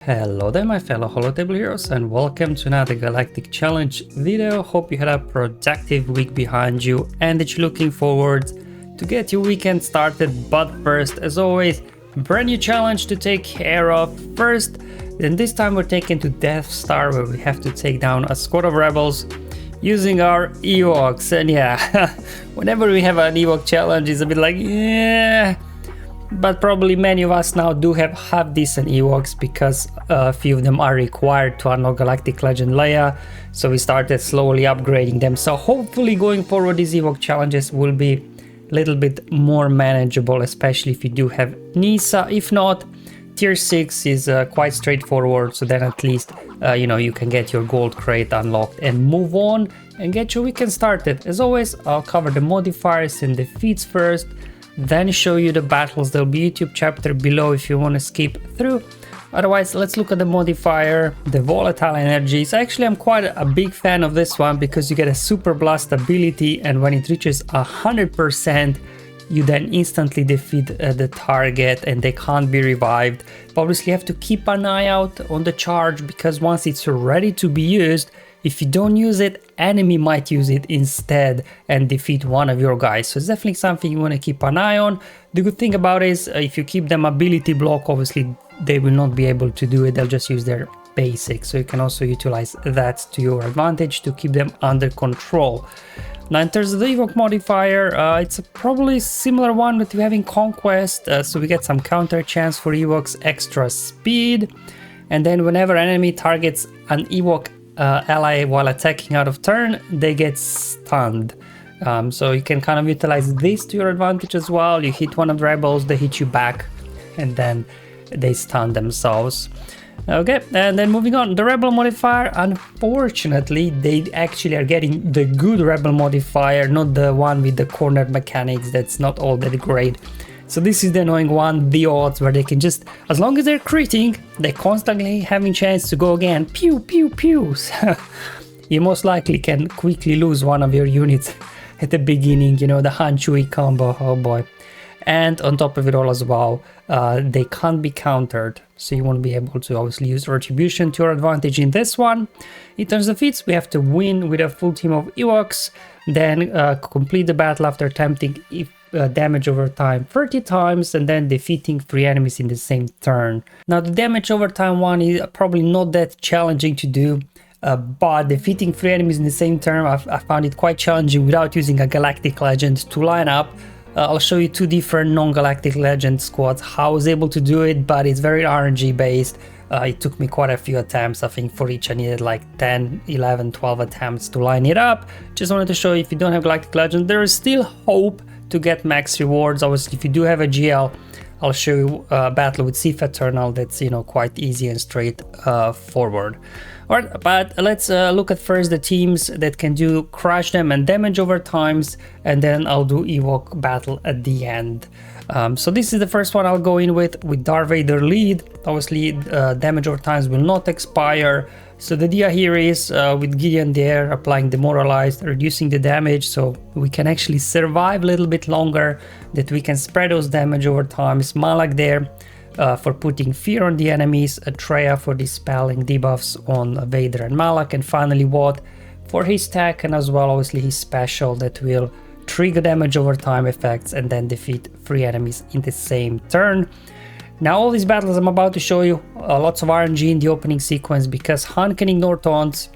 Hello there my fellow holotable heroes and welcome to another Galactic challenge video. Hope you had a productive week behind you and that you're looking forward to get your weekend started. But first, as always, brand new challenge to take care of first. And this time we're taken to Death Star, where we have to take down a squad of rebels using our Ewoks. And yeah, whenever we have an Ewok challenge, it's a bit like, yeah. But probably many of us now do have half-decent Ewoks because a few of them are required to unlock Galactic Legend Leia. So we started slowly upgrading them. So hopefully going forward these Ewok challenges will be a little bit more manageable, especially if you do have Nisa. If not, tier 6 is quite straightforward. So then at least, you can get your gold crate unlocked and move on and get your weekend started. As always, I'll cover the modifiers and defeats first, then show you the battles. There'll be a YouTube chapter below if you want to skip through. Otherwise, let's look at the modifier, the volatile energies. Actually, I'm quite a big fan of this one because you get a super blast ability, and when it reaches 100%, you then instantly defeat the target and they can't be revived. But obviously you have to keep an eye out on the charge, because once it's ready to be used, if you don't use it, enemy might use it instead and defeat one of your guys. So it's definitely something you want to keep an eye on. The good thing about it is if you keep them ability block, obviously they will not be able to do it. They'll just use their basics. So you can also utilize that to your advantage to keep them under control. Now in terms of the Ewok modifier, it's a probably similar one that we have in Conquest. So we get some counter chance for Ewoks, extra speed. And then whenever enemy targets an Ewok ally while attacking out of turn, they get stunned. So you can kind of utilize this to your advantage as well. You hit one of the rebels, they hit you back, and then they stun themselves. Okay, and then moving on, the rebel modifier, unfortunately they actually are getting the good rebel modifier, not the one with the corner mechanics. That's not all that great. So this is the annoying one, the odds, where they can just, as long as they're critting, they're constantly having chance to go again, pew pew pew. So you most likely can quickly lose one of your units at the beginning, the Han-Chewie combo, oh boy. And on top of it all as well, they can't be countered, so you won't be able to obviously use Retribution to your advantage in this one. In terms of feats, we have to win with a full team of Ewoks, then complete the battle after attempting damage over time 30 times, and then defeating 3 enemies in the same turn. Now the damage over time one is probably not that challenging to do, but defeating 3 enemies in the same turn, I found it quite challenging without using a Galactic Legend to line up. I'll show you 2 different non-Galactic Legend squads, how I was able to do it, but it's very RNG based. It took me quite a few attempts. I think for each I needed like 10, 11, 12 attempts to line it up. Just wanted to show you, if you don't have Galactic Legend, there is still hope to get max rewards. Obviously, if you do have a GL, I'll show you a battle with Sith Eternal that's quite easy and straight forward. Alright, but let's look at first the teams that can do crush them and damage over times, and then I'll do Ewok battle at the end. So this is the first one I'll go in with Darth Vader lead. Obviously damage over times will not expire. So the idea here is with Gideon there applying Demoralized, reducing the damage, so we can actually survive a little bit longer, that we can spread those damage over time. Malak there for putting fear on the enemies, Atreya for dispelling debuffs on Vader and Malak, and finally Watt for his tech, and as well obviously his special that will trigger damage over time effects and then defeat 3 enemies in the same turn. Now all these battles I'm about to show you, lots of RNG in the opening sequence, because Han can ignore taunts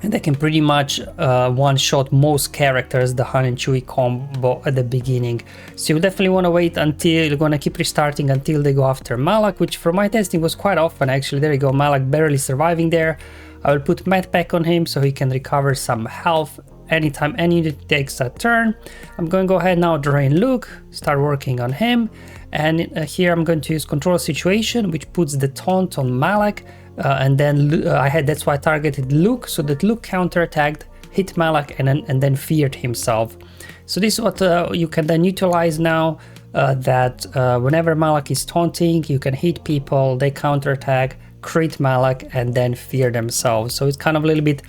and they can pretty much one-shot most characters, the Han and Chewie combo at the beginning. So you definitely want to wait until, you're going to keep restarting until they go after Malak, which from my testing was quite often actually. There you go, Malak barely surviving there. I will put Med Pack on him so he can recover some health anytime any unit takes a turn. I'm going to go ahead now, drain Luke, start working on him. And here I'm going to use Control Situation, which puts the taunt on Malak. And then that's why I targeted Luke, so that Luke counterattacked, hit Malak, and then feared himself. So this is what you can then utilize now, that whenever Malak is taunting, you can hit people, they counterattack, crit Malak, and then fear themselves. So it's kind of a little bit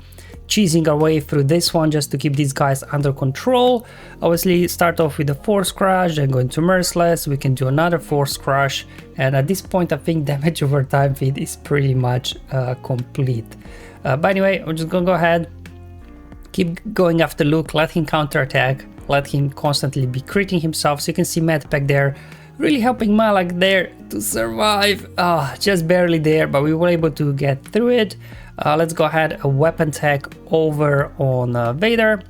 cheesing our way through this one just to keep these guys under control. Obviously start off with the Force Crush, then go into Merciless, we can do another Force Crush, and at this point I think damage over time feed is pretty much complete. But anyway, I'm just gonna go ahead, keep going after Luke, let him counterattack, let him constantly be critting himself. So you can see Medpack there really helping Malak there to survive. Just barely there, but we were able to get through it. Let's go ahead, a weapon tech over on Vader.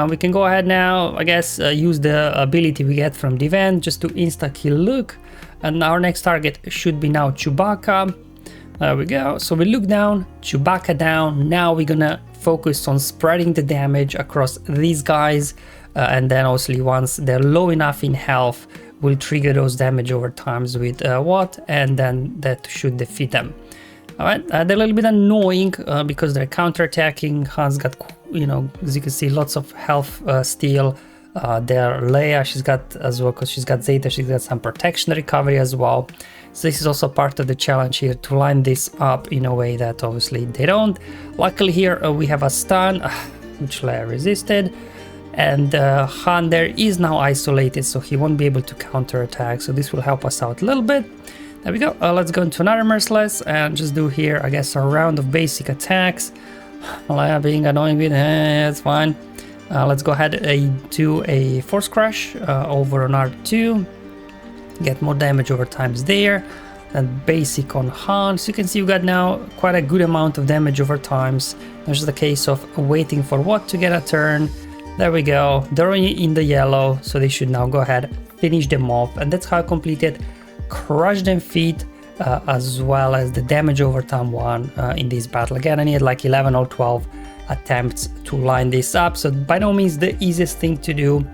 We can go ahead now, I guess, use the ability we get from the event just to insta-kill Luke. And our next target should be now Chewbacca. There we go. So we look down, Chewbacca down. Now we're gonna focus on spreading the damage across these guys. And then obviously once they're low enough in health, we'll trigger those damage over times with what, and then that should defeat them. Alright, they're a little bit annoying because they're counterattacking. Han's got, you know, as you can see, lots of health steal. There, Leia, she's got as well, because she's got Zeta, she's got some protection recovery as well. So this is also part of the challenge here, to line this up in a way that obviously they don't. Luckily here we have a stun, which Leia resisted. And Han there is now isolated, so he won't be able to counterattack. So this will help us out a little bit. There we go. Let's go into another Merciless and just do here, I guess, a round of basic attacks. Leia being annoying with, it's fine. Let's go ahead and do a Force Crush over on R2. Get more damage over times there. And basic on Han. So you can see we got now quite a good amount of damage over times. There's the case of waiting for what to get a turn. There we go. They're in the yellow, so they should now go ahead, finish them off. And that's how I completed Crush Them Feet, as well as the damage over time one in this battle. Again, I need like 11 or 12 attempts to line this up, so by no means the easiest thing to do.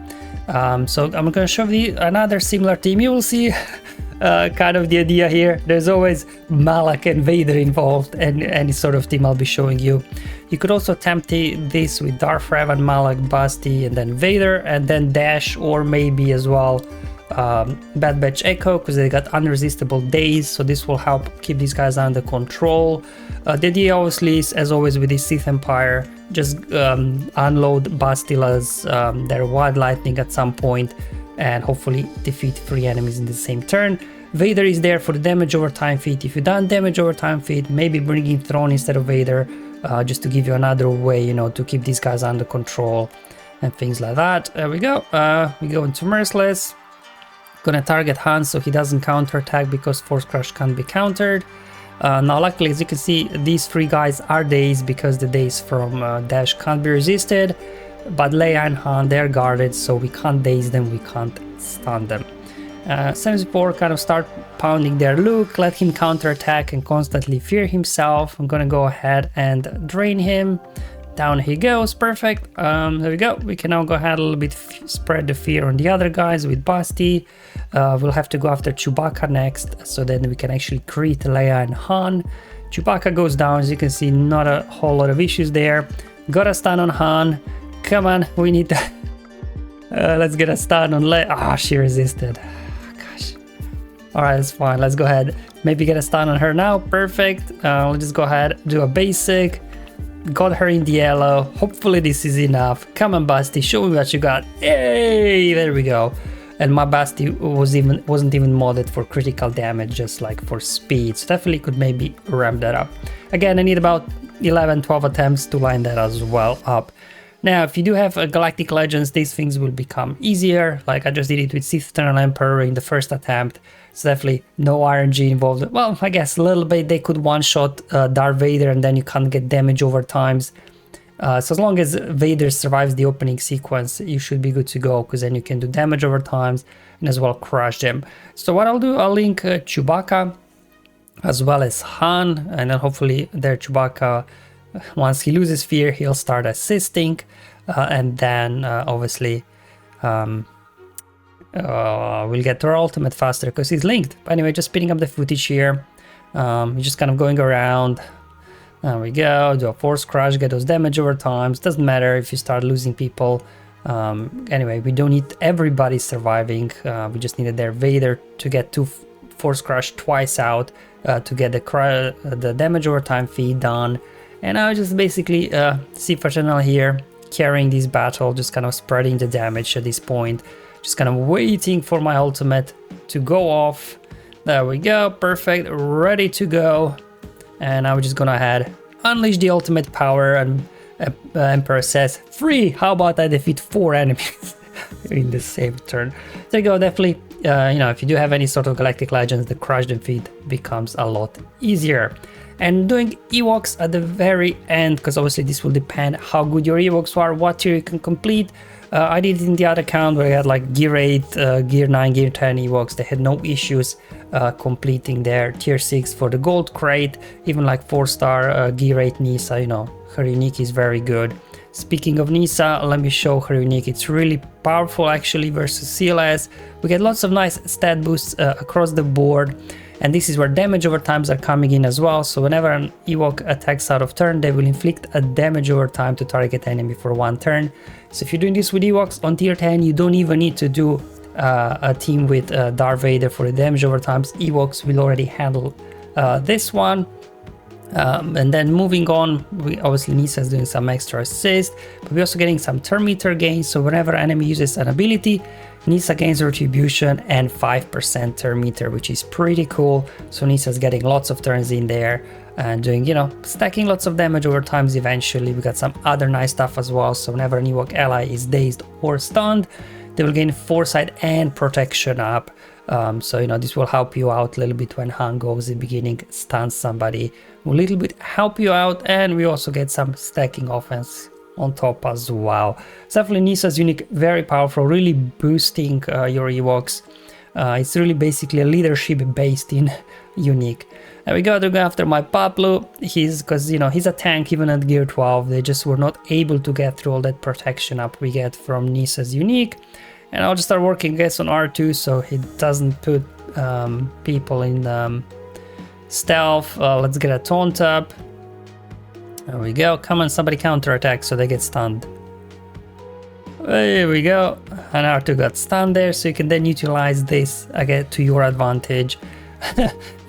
So I'm gonna show you another similar team. You will see kind of the idea here. There's always Malak and Vader involved, and any sort of team I'll be showing you. You could also attempt this with Darth, Revan, Malak, Basti, and then Vader, and then Dash, or maybe as well Bad Batch Echo, because they got unresistible days, so this will help keep these guys under control. The idea obviously is, as always with the Sith Empire, just unload Bastila's their Wild Lightning at some point and hopefully defeat 3 enemies in the same turn. Vader is there for the damage over time feat. If you done damage over time feat, maybe bring in Throne instead of Vader, just to give you another way, you know, to keep these guys under control and things like that. There we go. We go into Merciless. Gonna target Han so he doesn't counterattack, because Force Crush can't be countered. Now luckily, as you can see, these 3 guys are days, because the days from Dash can't be resisted, but Leia and Han, they're guarded, so we can't daze them, we can't stun them. 74 kind of start pounding their Luke, let him counterattack and constantly fear himself. I'm gonna go ahead and drain him. Down he goes, perfect. There we go. We can now go ahead a little bit, spread the fear on the other guys with Basti. We'll have to go after Chewbacca next, so then we can actually crit Leia and Han. Chewbacca goes down, as you can see, not a whole lot of issues there. Got a stun on Han. Come on, we need to... let's get a stun on Leia. She resisted. Gosh. Alright, that's fine. Let's go ahead. Maybe get a stun on her now. Perfect. We'll just go ahead, do a basic. Got her in the yellow. Hopefully this is enough. Come on, Basti, show me what you got. Hey, there we go. And my Basti wasn't even modded for critical damage, just like for speed. So definitely could maybe ramp that up. Again, I need about 11-12 attempts to line that as well up. Now, if you do have a Galactic Legends, these things will become easier. Like I just did it with Sith Eternal Emperor in the first attempt. So definitely no RNG involved. Well, I guess a little bit. They could one-shot Darth Vader, and then you can't get damage over times. So as long as Vader survives the opening sequence, you should be good to go, because then you can do damage over times and as well crush them. So what I'll do, I'll link Chewbacca as well as Han, and then hopefully their Chewbacca, once he loses fear, he'll start assisting, and then obviously we'll get to our ultimate faster because he's linked. But anyway, just speeding up the footage here. You're just kind of going around. There we go. Do a Force Crush, get those damage over times. Doesn't matter if you start losing people. Anyway, we don't need everybody surviving. We just needed their Vader to get 2 Force Crush twice out to get the damage over time feed done. And I just basically see Fraternal here carrying this battle, just kind of spreading the damage at this point, just kind of waiting for my ultimate to go off. There we go, perfect, ready to go. And I'm just gonna ahead, unleash the ultimate power, and Emperor says 3. How about I defeat 4 enemies in the same turn? There you go. Definitely, you know, if you do have any sort of Galactic Legends, the crush and feed becomes a lot easier. And doing Ewoks at the very end, because obviously this will depend how good your Ewoks are, what tier you can complete. I did it in the other account where I had like Gear 8, Gear 9, Gear 10 Ewoks. They had no issues completing their tier 6 for the gold crate. Even like 4-star Gear 8 Nisa, you know, her unique is very good. Speaking of Nisa, let me show her unique. It's really powerful actually versus CLS. We get lots of nice stat boosts across the board. And this is where damage over times are coming in as well. So whenever an Ewok attacks out of turn, they will inflict a damage over time to target enemy for 1 turn. So if you're doing this with Ewoks on tier 10, you don't even need to do a team with Darth Vader for the damage over times. Ewoks will already handle this one. And then moving on, we obviously Nisa is doing some extra assist, but we're also getting some turn meter gains. So whenever enemy uses an ability, Nisa gains retribution and 5% turn meter, which is pretty cool. So Nisa's getting lots of turns in there and doing, you know, stacking lots of damage over times eventually. We got some other nice stuff as well. So whenever an Ewok ally is dazed or stunned, they will gain foresight and protection up. So, you know, this will help you out a little bit when Han goes in the beginning, stuns somebody, will a little bit help you out, and we also get some stacking offense on top as well. So definitely Nisa's unique, very powerful, really boosting your Ewoks. It's really basically a leadership based in unique. And we got to go after my Paplu. Because, you know, he's a tank even at Gear 12. They just were not able to get through all that protection up we get from Nisa's unique. And I'll just start working, I guess, on R2 so he doesn't put people in stealth. Let's get a taunt up. There we go. Come on, somebody counterattack so they get stunned. There we go. And R2 got stunned there, so you can then utilize this again to your advantage.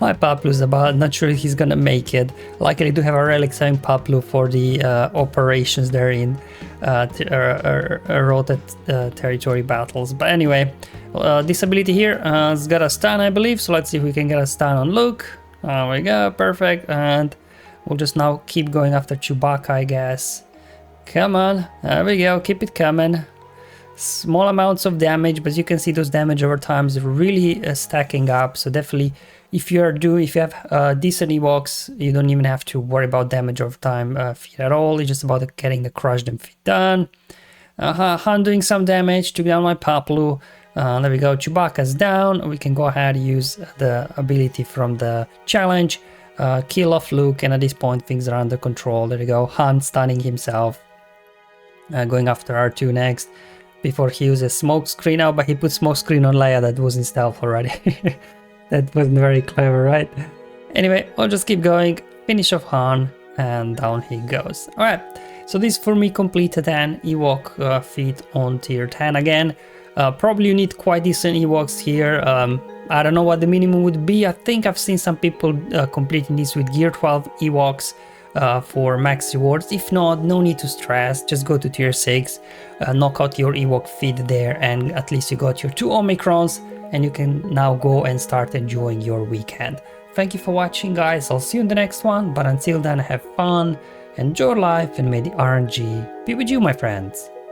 My Paplu is about, not sure if he's gonna make it. Luckily, I do have a relic selling Paplu for the operations there in rotate territory battles. But anyway, this ability here has got a stun, I believe. So let's see if we can get a stun on Luke. There we go, perfect. And we'll just now keep going after Chewbacca, I guess. Come on, there we go, keep it coming. Small amounts of damage, but you can see those damage over time is really stacking up. So definitely, if you have decent Ewoks, you don't even have to worry about damage over time feed at all. It's just about getting the crushed and feed done. Han doing some damage to down my Paplu. There we go, Chewbacca's down. We can go ahead and use the ability from the challenge. Kill off Luke, and at this point things are under control. There we go, Han stunning himself. Going after R2 next. Before he uses smoke screen out, but he put smoke screen on Leia that was in stealth already. That wasn't very clever, right? Anyway, I'll just keep going, finish off Han, and down he goes. Alright, so this for me completed an Ewok feat on tier 10 again. Probably you need quite decent Ewoks here. I don't know what the minimum would be. I think I've seen some people completing this with Gear 12 Ewoks. For max rewards. If not, no need to stress, just go to tier 6, knock out your Ewok feed there, and at least you got your 2 Omicrons, and you can now go and start enjoying your weekend. Thank you for watching, guys. I'll see you in the next one, but until then, have fun, enjoy life, and may the RNG be with you, my friends.